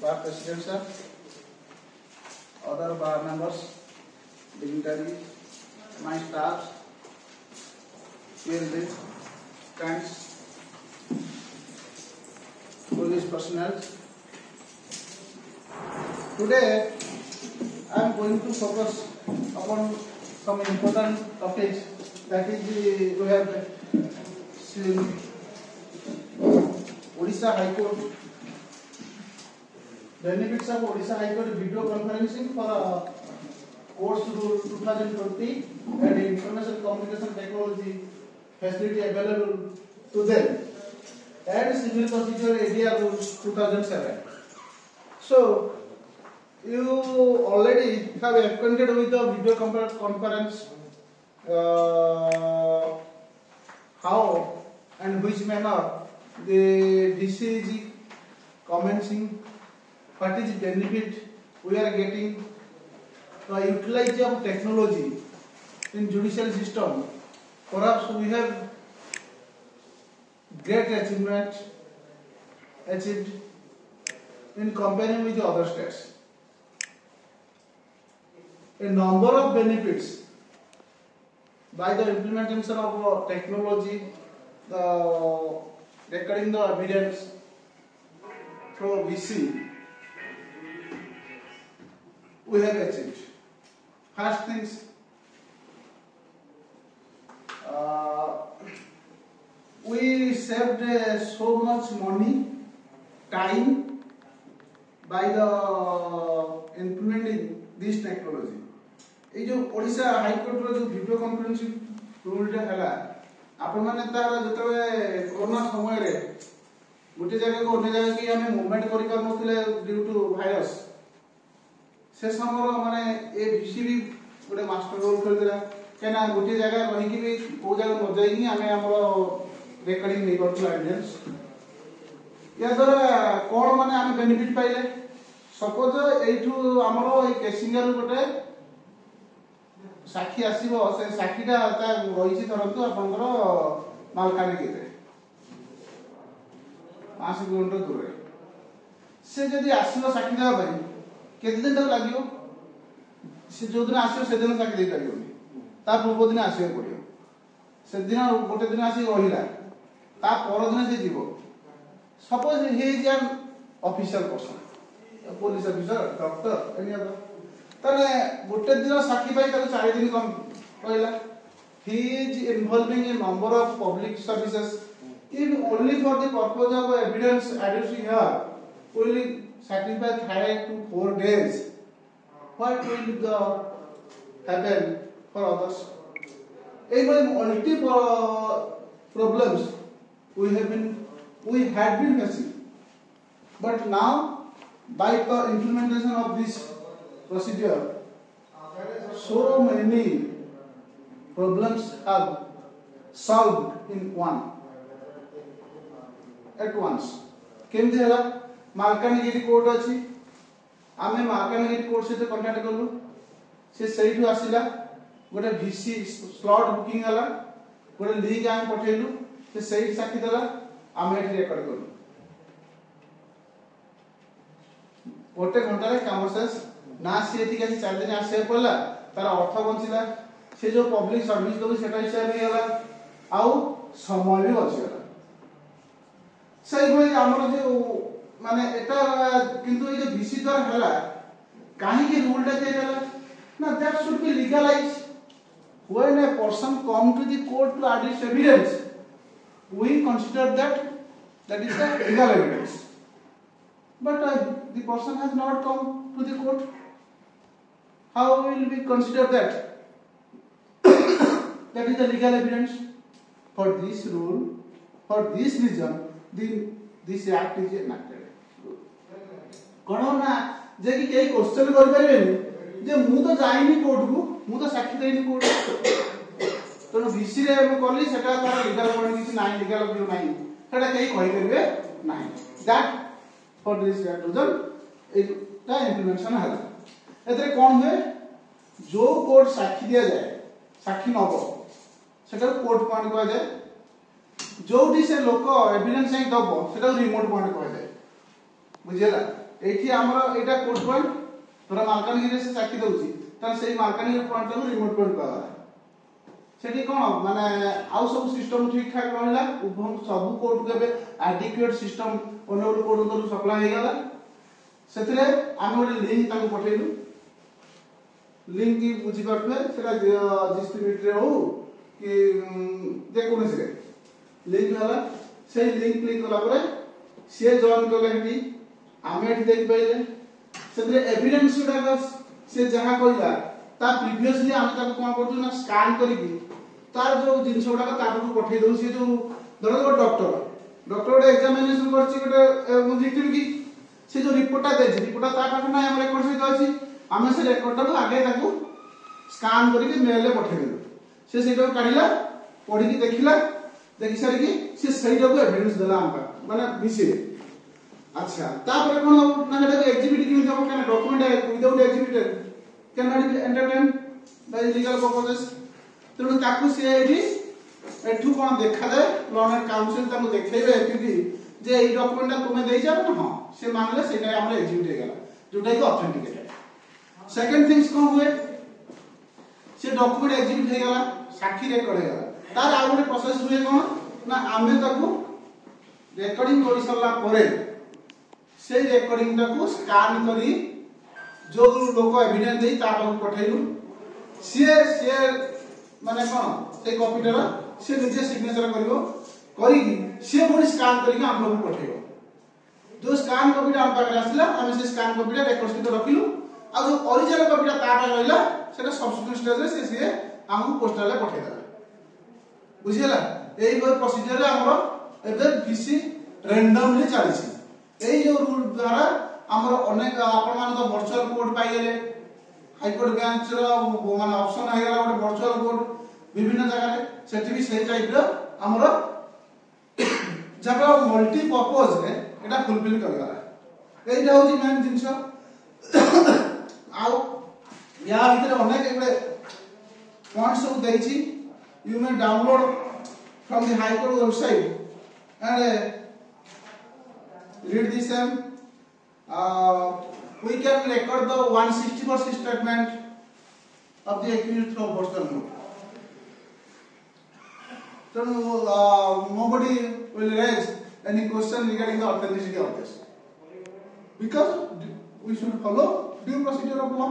bar president sir, other bar members, dignitaries, my staff, PLD, friends, police personnel. Today I am going to focus upon some important topics, that is we have seen Odisha High Court, benefits of Odisha High Court video conferencing for Courts Rule 2020 and Information Communication Technology facility available to them, and Civil Procedure Area Rules 2007. So you already have acquainted with the video conference, how and which manner the DC is commencing, what is benefit we are getting, the utilization of technology in judicial system. Perhaps we have great achievement achieved in comparing with the other states. A number of benefits by the implementation of technology, the recording the evidence through VC, we have achieved. First things, we saved so much money, time by the implementing this technology. ये जो Odisha high court रो जो video conferencing rule टा हला आपण माने तार जतबे corona समय रे गोटे जगह को अन्य जगह की हमें मूवमेंट करि कर नथिले ड्यू टू वायरस, से समय माने ए बीसीबी गोटे मास्टर रोल कर दिला केना गोटे जगह रही की भी को जगह न जाई हमें हमरो रिकॉर्डिंग नहीं करथला एविडेंस। या द्वारा कोन माने हमें बेनिफिट पाइले, सपोज एठू हमरो ए केसिंगर गोटे साक्षी आसीबो, से साक्षीटा ता रहिछि धरंतु आपनकर मालकानगिरी रे 5 किलोमीटर दूर रे, से जदी आसीबो साक्षी देबा पई केते दिन तक लागियो, से जो दिन आसीबो से दिन साक्षी दे परियोनी, ता पूर्व दिन आसीबो पड़ियो, से दिन गोटे दिन आसी रहिला, ता पर दिन से जीवो। Suppose he is an official person, a police officer, doctor, any other, ताले गोटे दिन साक्षी पाई ताले 4 दिन कम रहला। He is involving a number of public services, if only for the purpose of evidence adducing here, will sacrifice 5 to 4 days. What will happen for others? Even multiple problems we had been facing, but now by the implementation of this procedure, so many problems are solved in one at once. केमती हला Malkangiri court अछि, आमे Malkangiri court से contact करलु, से सहीठु आसिला गोटे VC slot booking हला, गोटे लिंक आमे पठेलु, से सही साक्षी देला, आमे एठी रेकॉर्ड करलु, गोटे घंटा रे काम शेष ना। सी एठी के 4 दिन आसे पड़ला, तार अर्थ बंचिला, से जो पब्लिक सर्विस दो सेटा हिसाब में हला, आउ समय भी बचिला। सही भाई हमर जो माने एटा किंतु ए जो बीसी द्वारा हला काहे के रूल टा चेंज हला ना, that should be legalise. When a person come to the court to adduce evidence, we consider that is the legal evidence, but the person has not come to the court, how will we consider that is the legal evidence? For this rule, for this reason, this act is enacted. कोन ना जे कि केई question कर परिबेनी जे मु तो जाइनी court को, मु तो साक्षी देइनी court, तो बीसी रे हम करली सेटा तार लीगल पॉइंट किछि नाही, लीगल व्यू नाही, सेटा केई कहि करबे नाही। That for this region Etah implementation हला। एतरे कोन हुए, जो कोर्ट साक्षी दिया जाए, साक्षी नबो सेटा कोर्ट पॉइंट कह जाए, जो से लोक एविडेंस दब से रिमोट पॉइंट कह जाए, बुझेला। एठी हमर एटा कोड पॉइंट तोरा मालकानगिरी से साक्षी दउची त सेही मालकानगिरी पॉइंट को रिमोट पॉइंट कहला सेठी कोन माने आउ सब सिस्टम ठीक ठाक रहला सब कोड केबे एडिक्वेट सिस्टम ओनोड कोड तो सप्लाई हे गला सेथिले हम ओडे लिंक ताको पठेलु लिंक की बुझी परबे सेटा डिस्ट्रीब्यूट रे हो कि जे कोन से लिंक वाला से लिंक क्लिक कला परे से जॉइन करले हेटी आमे एठी देख पाइले सेथिले एविडेंस गुडा से जहां कइला ता प्रीवियसली हम ताको कोन करछु ना स्कैन करिकि तार जो जिंस गुडा ताको पठे दउ से जो धरो डॉक्टर एग्जामिनेशन करछि गोटे लिखिल कि से जो रिपोर्टटा देछि रिपोर्टटा ता पाख ना हम रेकॉर्ड से अछि आमे से रेकॉर्डटा को आगे ताको स्कैन करिकि मेल ले पठे देलु से सेटा काढिला पढिकि देखिला देखि सारी कि से सहीटा को एविडेंस देला हमका माने विषय अच्छा तापर कोन हो ना हेटा एग्जिबिट कि हो केना document without exhibit can not be entertain bye legal purposes तेणु ताकू से एठी एठू कोन देखा दे लॉ एंड काउंसिल ताकू देखेबे एठी जे এই ডকুমেন্টটা তুমি দেইছা না हां से मानले सेटा हमर एग्जिबिट हे गेला जोटा कि ऑथेंटिकेटेड सेकंड थिंग्स कोन हुए से डॉक्यूमेंट एग्जिबिट हे गेला साक्षी रेकॉर्ड हे गेला तार आ गोटे प्रोसेस हुए कोन ना आमे ताकू रेकॉर्डिंग करि सरला परे से रेकॉर्डिंग ताकू स्कैन करी जो लोक एविडेंस देई ता पर पठेलु से माने कोन से कॉपीटर से निजे सिग्नेचर करिवो करी से पुणी स्कैन करी हम लोग पठेबो जो स्कैन कॉपीटा हम पाखरे आसला हम से स्कैन कॉपीटा रेकॉर्ड सहित रखिलु आ जो ओरिजिनल कॉपीटा ता पर रहला सेटा सब्स्टिट्यूट स्टेज रे से हम पोस्टल रे पठे देला बुझियला एई कोई प्रोसीजर रे हमर एबे पीसी रैंडमली चली छी एई जो रूल द्वारा हमर अनेक आपण मान तो वर्चुअल कोड पाई गेले हाई कोर्ट बेंच रो मान ऑप्शन आ गेला गोटे वर्चुअल कोड विभिन्न जगह रे सेठी भी सही टाइप रो हमर जब मल्टी पर्पस रे एटा फुलफिल करगला एटा होची मेन जिंस आउ या भीतर अनेक एबे पॉइंट्स सब देछि you may download from the high court website and read this we can record the 161st statement of the accused through postal note so nobody will raise any question regarding the authenticity of this because we should follow due procedure of law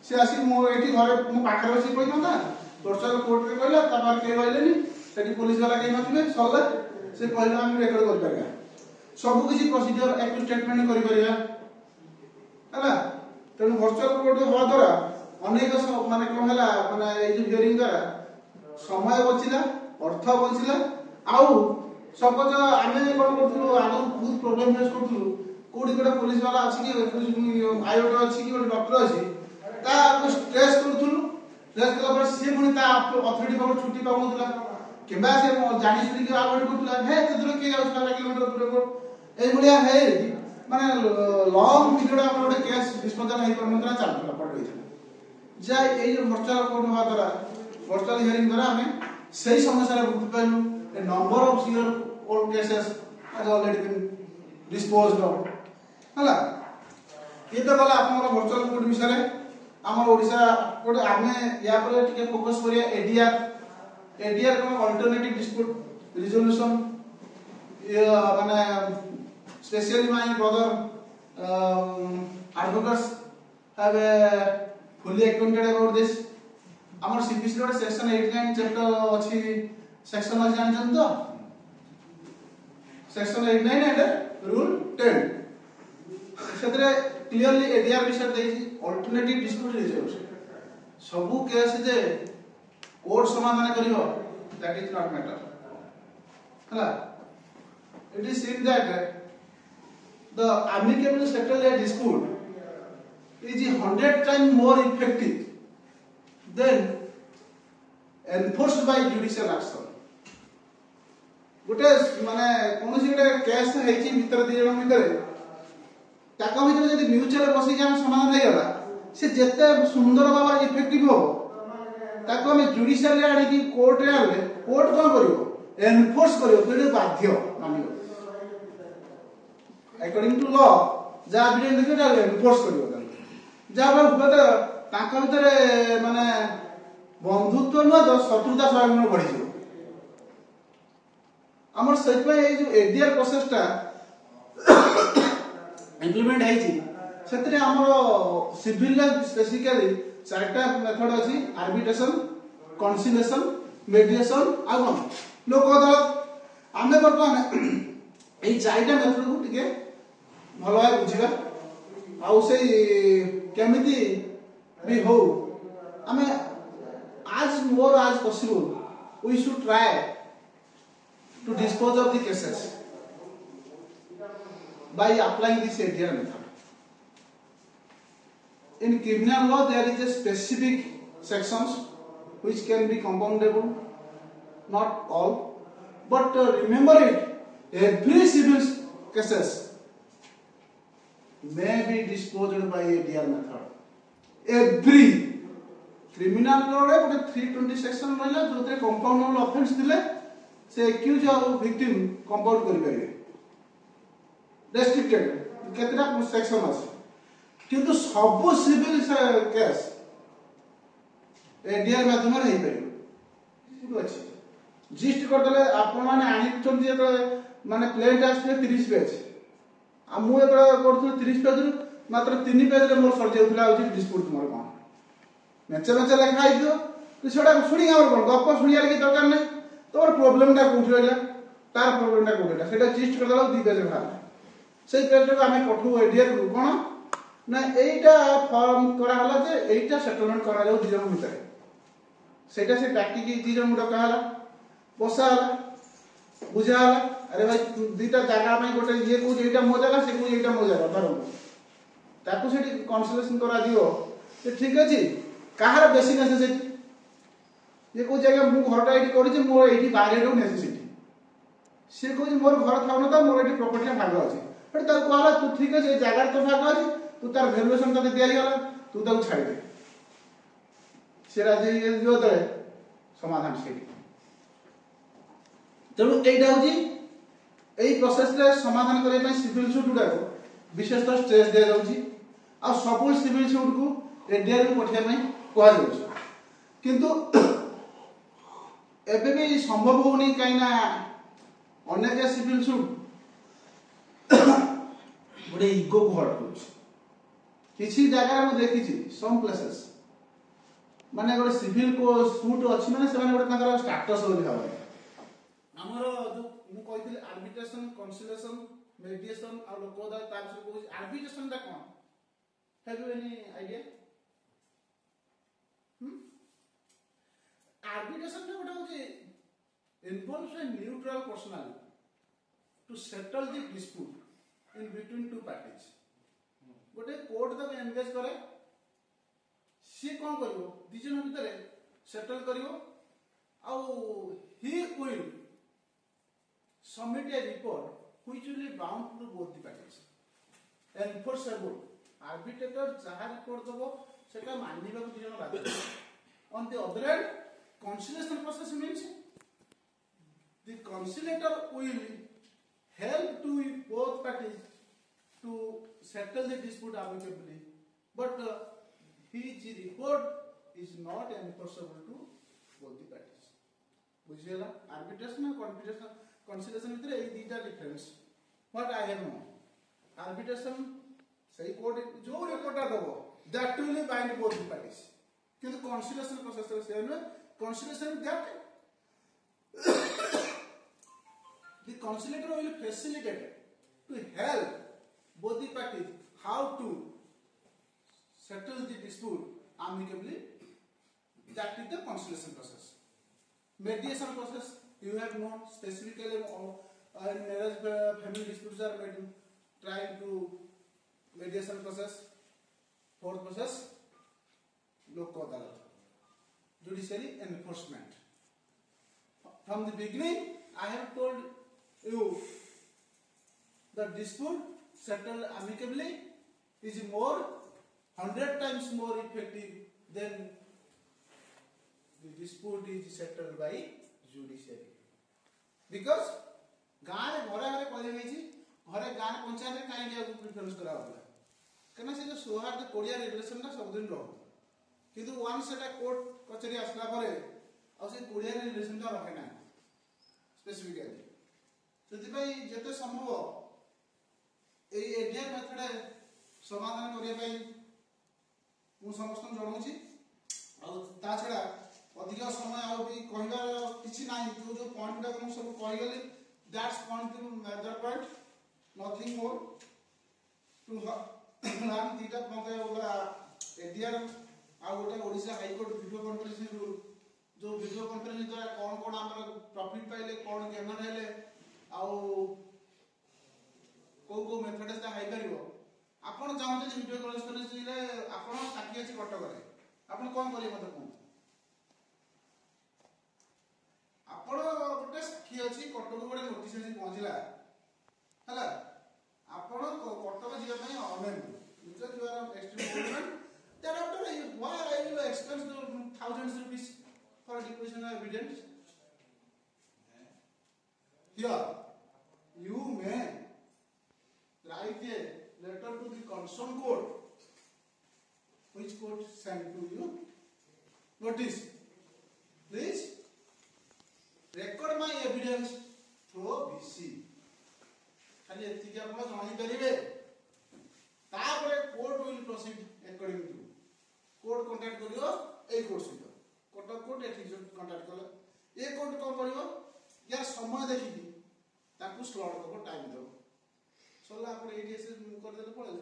से आसी मो एठी घरे मो पाखरे बसी कहि ना तोरचल कोर्ट रे कहला तबार के कहलेनी सेठी पुलिस वाला कहि नथिबे सल्ला से कहला हम रेकॉर्ड कर परगा सब किसी प्रोसीजर एक स्टेटमेंट करि परिया हला तेनु वर्चुअल कोर्ट होवा द्वारा अनेक माने कोन हला माने ए जो हियरिंग द्वारा समय बचिला अर्थ बचिला आउ सपोज आमे कोन करथुलु आगु बहुत प्रॉब्लम फेस करथुलु कोडी कोडा पुलिस वाला अछि कि पुलिस आईओटी अछि कि कोन डॉक्टर अछि ता को स्ट्रेस करथुलु स्ट्रेस कला पर से मुनि ता अथॉरिटी पर छुट्टी पाउनथला केबा से जानि सुनि के आगोड करथुला हे तदर के जाउ 12 किलोमीटर दूर को ए मुलिया हे माने लॉन्ग पीरियड हम गोटे केस डिस्पोजल हे परमंत्रा चालतला पड़ गइछ जे ए जो वर्चुअल कोर्ट होवा द्वारा वर्चुअल हियरिंग द्वारा हमें सही समस्या रे बुझ पाइलु a number of your old cases has already been disposed of हला ये तो गला हमर वर्चुअल कोर्ट विषय रे हमर ओडिसा कोड आमे या पर टिके फोकस करिया एडीआर को अल्टरनेटिव डिस्प्यूट रिजोल्यूशन ये माने specially my brother advocates have fully acquainted about this हमर सीपीसी रो सेक्शन 89 चैप्टर अछि सेक्शन अछि जानछन तो सेक्शन 89 एंड रूल 10 सेतरे क्लियरली एडीआर विषय देछि अल्टरनेटिव डिस्प्यूट रिजोल्यूशन सबु केस जे कोर्ट समाधान करियो दैट इज नॉट मैटर हला it is seen that the amicably settled a dispute is 100 times more effective than enforced by judicial action गोटे माने कोनोसी गोटे केस हेची भीतर दी जण भीतर ताका भीतर जदी म्यूचुअल बसी के हम समाधान हे गला से जते सुंदर बाबा इफेक्टिव हो ताको हम जुडिशियल रे आडी की कोर्ट रे आले कोर्ट कोन करिवो एनफोर्स करिवो तेरे बाध्य मानियो according to law जहाँ एविडेंस देखिए एनफोर्स कर जहाँ भर माने बंधुत्व नुह शत्रुता 100 गुण बढ़ी आमर से जो एडीआर प्रोसेसटा इम्प्लीमेंट है आमर सिविल स्पेसिफिकली 4टा मेथड अच्छी आर्बिट्रेशन कनसिलेशन मेडिएशन आ लोक अदालत आम बर्तमान यही 4टा मेथड को टिके भल भाव बुझा आमि भी हो आम आज मोर आज possible we should try to dispose of the cases by applying this ADR method. In criminal law, there is a specific sections which can be compoundable, not all, but remember it. Every civil cases may be disposed by ADR method. Every criminal law रे गोटे 320 section रहला जोते compoundable offence थिले से accused और victim compound करि परिबे restricted केतना सेक्शन আছে কিন্তু सब सिविल केस एडीआर माध्यम रे हेइ परिबे ठीक अछि जिस्ट कर देले आपण माने आनि चंदी जे माने प्लेन टास्क 30 पेज आ मु एतरा करथु 30 पेज रु मात्र 3 पेज रे मोर सर जेउथला होछि डिस्प्यूट मोर कोन मेचे मेचे लेखा आइयो कि छोडा सुनी हमर कोन गप सुनिया के दरकार नै तोर प्रॉब्लम टा कोठी रहला तार प्रॉब्लम टा कोठीला सेटा जिस्ट कर दला 2 पेज बाहर से पेज को हमें पठु एडीआर को कोन ना एटा फॉर्म करा हला जे एटा सेटलमेंट करा जाउ दिजन भीतर सेटा से टाकी की दिजन मुडा कहला बसा हला बुझा हला अरे भाई दीटा जागा में गोटे ये को एटा मो जागा से को एटा मो जागा धरम ताकू सेठी कन्सलेशन करा दियो से ठीक अछि काहार बेसी नेसेसिटी ये को जगह मु घरटा एठी करी मोर एठी बाहर रो नेसेसिटी से को मोर घर थाउ न त मोर एठी प्रॉपर्टी भाग अछि बट त कहला तू ठीक अछि जगह तो भाग अछि तू तार वैल्यूएशन तते दिया गेला तू ताऊ छाड़ दे से राजी जो तळे समाधान सेठी तेणु एटा होजी एई प्रोसेस रे समाधान करे ପାଇଁ सिविल सूट गुडा को विशेष तो स्ट्रेस दिया जाउची आ सब सिविल सूट को एडीआर को पठिया ପାଇଁ कहा जाउची किंतु एबे भी संभव होनी कहीं ना अनेक सिविल सूट गोटे इगो को हर्ट करूछ किसी जगह में देखी छी सम प्लेसेस माने गोटे सिविल को सूट अछि माने से माने गोटे ताकर स्टेटस होली भाबे हमरो जो मु कहितले आर्बिट्रेशन कन्सिलेशन मेडिएशन आ लोक अदालत तार से को आर्बिट्रेशन ता कोन have you any idea Arbitration में गोटे involves a neutral personality to settle the dispute in between two parties. गोटे कोर्ट तक एंगेज करे सी कोन करिवो दिजन भीतर सेटल करिवो आउ he will submit a report which will be bound to both the parties. Enforceable arbitrator जहाँ report दबो सेटा मानिबा को दिजन बाध्य on the other hand conciliation process means the conciliator will help to both parties to settle the dispute amicably, but his report is not enforceable to both the parties. बुझियला arbitration और conciliation भितर ए दीटा difference what I have known arbitration सही court जो report दबो that will bind both the parties किंतु conciliation process रे से conciliation that the conciliator will facilitate to help both the parties how to settle the dispute amicably. That is the conciliation process. Mediation process you have known specifically in marriage family disputes are made trying to mediation process. Fourth process lok adalat judiciary enforcement. From the beginning I have told you the dispute settled amicably is more 100 times more effective than the dispute is settled by judiciary, because गाँव घरे घरे कह घरे गाँ पंचायत कहीं preference कराला कहीं से जो सौहार्द कोरिया रिलेसन सबुदिन रोता किंतु वन्स से कोर्ट कचेरी आसला कोरिया रिलेसन रहे ना स्पेसिफिकली से जिते संभव एडीआर मेथड समाधान करने मुझे समस्त जनाऊँ छड़ा अधिक समय आगे कहबार किसी ना जो जो पॉइंट गुड़ा मुझे सब कहीगली that's point nothing more to learn दीटा मत एडीआर आ गोटे Odisha high court video conferencing rule जो वीडियो कॉन्फ्रेंसिंग द्वारा कौन कौन आम प्रॉफिट पाइले कौन गेमर हेले आउ को मेथड से हाई पारिबो आपण चाहते वीडियो कॉन्फ्रेंसिंग रे आपण साथी अछि कटक रे आपण कोन करिए मते कोन आपण गोटे साथी अछि कटक गोटे नोटिस आसी पहुंचला हला आपण कटक जिया पई unable because you are extreme movement thereafter why I will expense the thousands rupees for deposition of evidence here you may write a letter to the concerned court which court send to you notice please record my evidence through BC खाली एतिक आप जानी पारे तापर court will proceed according to court contact करियो a court सहित Cuttack court एठी contact कले a court कोन करियो यार समय देखि ताकू स्लॉट को टाइम दो सल्ला आप एडीएस कर देले पड़े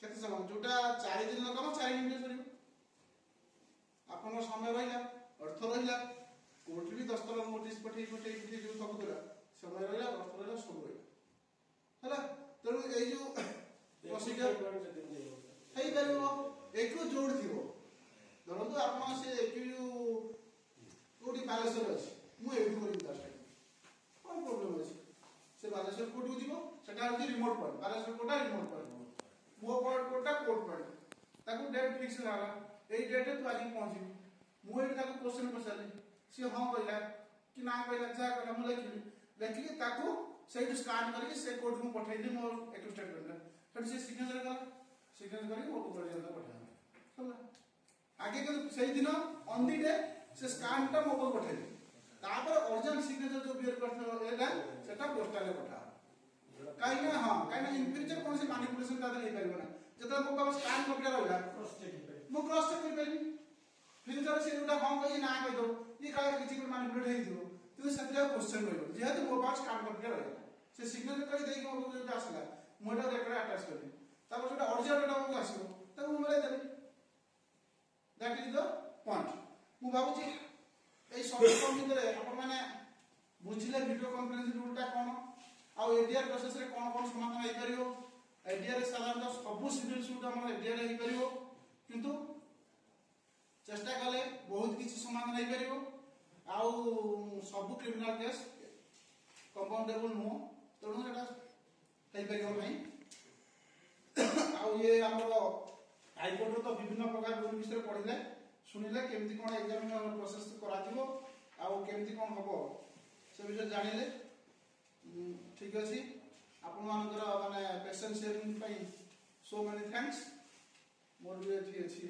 केते समय जोटा 4 दिन काम 4 मिनिट सरियो आपन समय रहिला अर्थ रहिला कोर्ट भी 10 तरह नोटिस पठे जो सब करा समय रहिला अर्थ रहिला सब रहिला हला तेणु ये जो प्रोसीजर है एक जोड़ थी धरतु आप बालेश्वर अच्छी मुझे कौन प्रोब्लेम अच्छे से बालेश्वर कोर्ट को जीव से रिमोट पॉइंट बालेश्वर कोर्टा रिमोट पॉइंट मो पॉइंट कोर्टा कोर्ट पॉइंट डेट फिक्स रहा यही डेट तू आज पहुंची मुझे क्वेश्चन पचारि सी हाँ कहला कि ना कहला जहाँ कहला मुझे लिखिकी से स्कान करके से कोर्ट को पठाई मो एक स्टेटमेंट फिर से सिग्नेचर कर सिग्नेचर करके मो पर्यंत पठा होला आगे के सही दिन ऑन दी डे से स्कान टा मो को पठाई तापर ओरिजिनल सिग्नेचर जो बियर करथो एला सेटा पोस्टल रे पठा काई ना हां काई ना इन फ्यूचर कोन से मैनिपुलेशन ता नहीं परबो ना जतरा मो पास स्कान कपड़ा रहला क्रॉस चेक मो क्रॉस चेक कर परबी फ्यूचर से उडा हां कहि ना कहि दो ये काहे किछि को मैनिपुलेट हेइ दियो तो सत्या क्वेश्चन रहिबो जेहेतु मो पास स्कान कपड़ा रहला से सिग्नेचर कर देई को जो आसला मोटा रेकर्ड अटैच करली तापर जोटा ओरिजिनल डेटा को आसीबो ताको मिले देली दैट इज द पॉइंट मु बाबूजी ए सब भितरे आपण माने बुझिले वीडियो कॉन्फ्रेंसिंग रूलटा कोन आ एडीआर प्रोसेस रे कोन कोन समाधान होई परियो एडीआर रे साधारणतः सब सिविल सूट हमर एडीआर रे होई परियो किंतु चेष्टा कले बहुत किछि समाधान होई परियो आ सब क्रिमिनल केस कंपाउंडेबल नो तेणु एटा होई परियो नहीं आ ये हमर हाईकोर्ट तो विभिन्न प्रकार रूल विषय पढ़िले सुनिले केमती कोन एग्जामिनेशन प्रोसेस करा दिबो आ केमती कोन हबो से विषय जानिले ठीक अछि आपण मानकर माने पेशेंस शेयरिंग पई सो मेनी थैंक्स मोर भी अछि